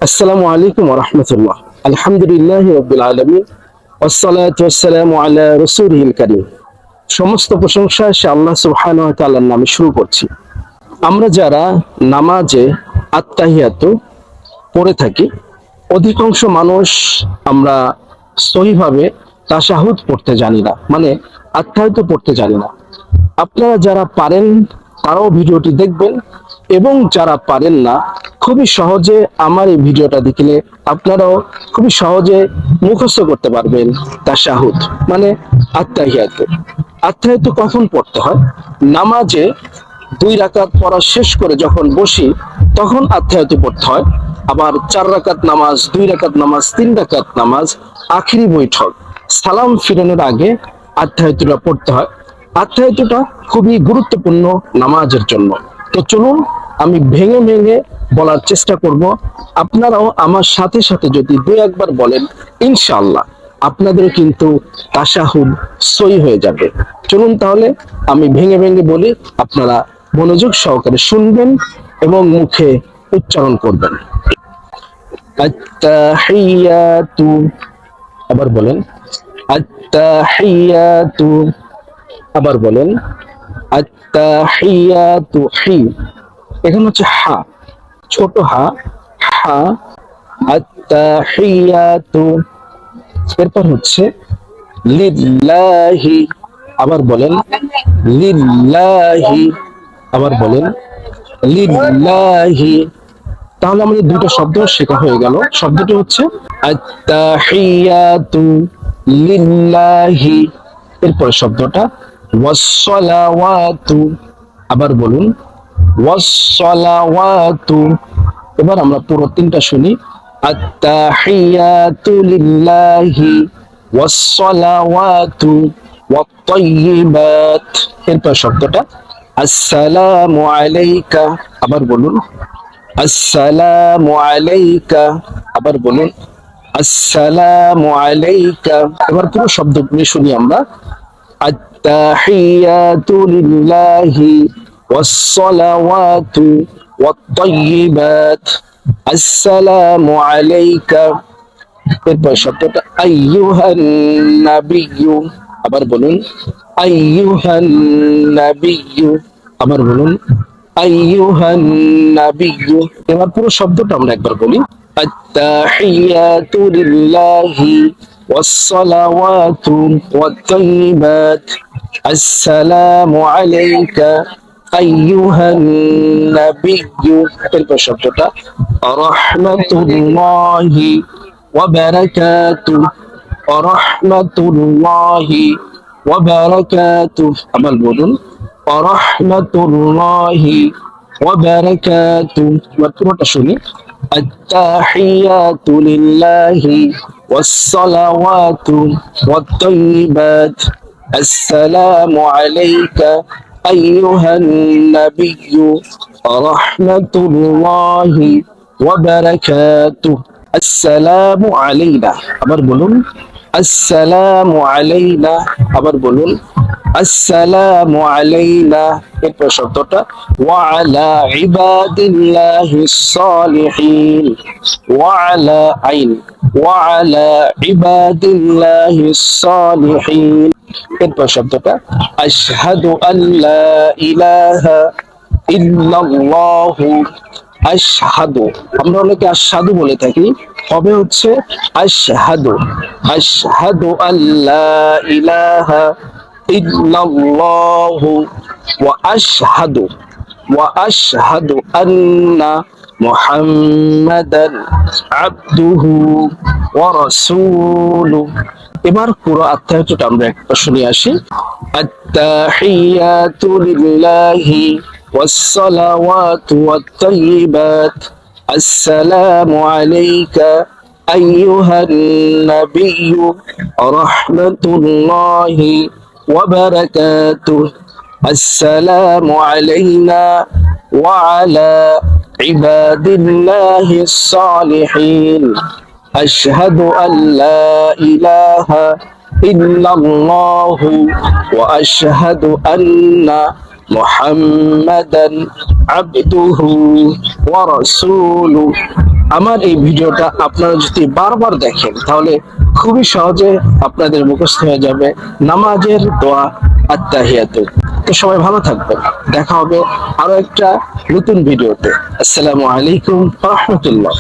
আসসালামু আলাইকুম ওয়া রাহমাতুল্লাহ। আলহামদুলিল্লাহি রাব্বিল আলামিন ওয়াসসালাতু ওয়াসসালামু আলা রাসূলিল কারীম। সমস্ত প্রশংসা সে আল্লাহ সুবহানাহু ওয়া তাআলার নামে শুরু করছি। আমরা যারা নামাজে আত্তাহিয়াতু পড়ে থাকি, অধিকাংশ মানুষ আমরা সহিভাবে তাশাহুদ পড়তে জানি না, মানে আত্তাহিয়াতু পড়তে জানি না। আপনারা যারা পারেন তারাও ভিডিওটি দেখবেন, এবং যারা পারেন না খুবই সহজে আমার এই ভিডিওটা দেখলে আপনারাও খুবই সহজে মুখস্থ করতে পারবেন তাশাহুদ, মানে আত্তাহিয়াতু। আত্তাহিয়াতু কখন পড়তে হয়? নামাজে 2 রাকাত পড়া শেষ করে যখন বসি তখন আত্তাহিয়াতু পড়তে হয়। আবার 4 রাকাত নামাজ, 2 রাকাত নামাজ, 3 রাকাত নামাজ, আখিরি বৈঠক, সালাম ফিরানোর আগে আত্তাহিয়াতুটা পড়তে হয়। আত্তাহিয়াতুটা খুবই গুরুত্বপূর্ণ নামাজের জন্য। তো চলুন আমি ভেঙে ভেঙে বলার চেষ্টা করব। আপনারাও আমার সাথে সাথে যদি 2-1 বার বলেন, ইনশাআল্লাহ আপনাদেরও কিন্তু তাশাহুদ সই হয়ে যাবে। চলুন তাহলে আমি ভেঙে ভেঙে বলি, আপনারা মনোযোগ সহকারে শুনবেন এবং মুখে উচ্চারণ করবেন। আত্তাহিয়াতু, আবার বলেন আত্তাহিয়াতু, আবার বলেন আত্তাহিয়াতু। হি, এখানে হচ্ছে হা, ছোট হা, হা, আত্তাহিয়াতু। এরপর হচ্ছে লিল্লাহি, আবার বলেন লিল্লাহি, আবার বলেন লিল্লাহি। তাহলে আমাদের 2টা শব্দ শেখা হয়ে গেল। শব্দটি হচ্ছে আত্তাহিয়াতু লিল্লাহি। এরপর শব্দটা ওয়াসসালাওয়াতু, আবার বলুন ওয়াসসালাওয়াতু। এবার আমরা পুরো 3টা শুনি। আত্তাহিয়াতু লিল্লাহি ওয়াসসালাওয়াতু ওয়াত-তাইয়্যিবাত। এরপর শব্দটা আসসালামু আলাইকা, আবার বলুন আসসালামু আলাইকা, আবার বলুন আসসালামু আলাইকা। এবার পুরো শব্দগুলি শুনি আমরা। আত্তাহিয়াতু লিল্লাহি ওয়াসসালাওয়াতু ওয়াত-তাইয়্যিবাত আসসালামু আলাইকা। এরপর শব্দটা আইয়ুহান নাবিয়্যু, আবার বলুন আইয়ুহান নাবিয়্যু, আবার বলুন আইয়ুহান নাবিয়্যু। এবার পুরো শব্দটা আমরা একবার বলি। আত্তাহিয়াতু লিল্লাহি ওয়াসসালাওয়াতু ওয়াত-তাইয়্যিবাত আসসালামু আলাইকা আইয়ুহান নাবিয়্যু। এরপর শব্দটা রাহমাতুল্লাহি ওয়া বারাকাতু, রাহমাতুল্লাহি ওয়া বারাকাতু, আবার বলুন রাহমাতুল্লাহি ওয়া বারাকাতু। এবার পুরোটা শুনি। আত্তাহিয়াতু লিল্লাহি ওয়াসসালাওয়াতু ওয়াত-তাইয়্যিবাত আসসালামু আলাইকা আইয়ুহান নাবিয়্যু রাহমাতুল্লাহি ওয়া বারাকাতু আসসালামু আলাইনা, আবার বলুন আসসালামু আলাইনা, আবার বলুন আসসালামু আলাইনা। এরপর শব্দটা ওয়া আলা ইবাদিল্লাহিস সালিহিন, ওয়া আলা আইন, ওয়া আলা ইবাদিল্লাহিস সালিহিন। এরপর শব্দটা আশহাদু আল্লা ইলাহা ইল্লাল্লাহু। আশহাদু, আমরা অনেকে আশহাদু বলে থাকি, হবে হচ্ছে আশহাদু। আশহাদু আল্লা ইলাহা ইল্লাল্লাহু ওয়া আশহাদু, ওয়া আশহাদু আন্না মুহাম্মাদান আবদুহু ওয়া রাসূলুহু। এবার পুরো আত্তাহিয়াতুটা আমরা একটা শুনে আসি। আত্তাহিয়াতু লিল্লাহি ওয়াসসালাওয়াতু ওয়াত-তাইয়্যিবাত আসসালামু আলাইকা আইয়ুহান নাবিয়্যু রাহমাতুল্লাহি ওয়া বারাকাতুহু আসসালামু আলাইনা ওয়া আলা ইবাদিল্লাহিস সালিহিন আশহাদু আল্লা ইলাহা ইল্লাল্লাহু ওয়া আশহাদু আন্না মুহাম্মাদান আবদুহু ওয়া রাসূলুহু। আমার এই ভিডিওটা আপনারা যদি বারবার দেখেন তাহলে খুবই সহজে আপনাদের মুখস্থ হয়ে যাবে নামাজের দোয়া আত্তাহিয়াতু। তো সবাই ভালো থাকবেন, দেখা হবে আরো একটা নতুন ভিডিওতে। আসসালামু আলাইকুম ওয়া রাহমাতুল্লাহ।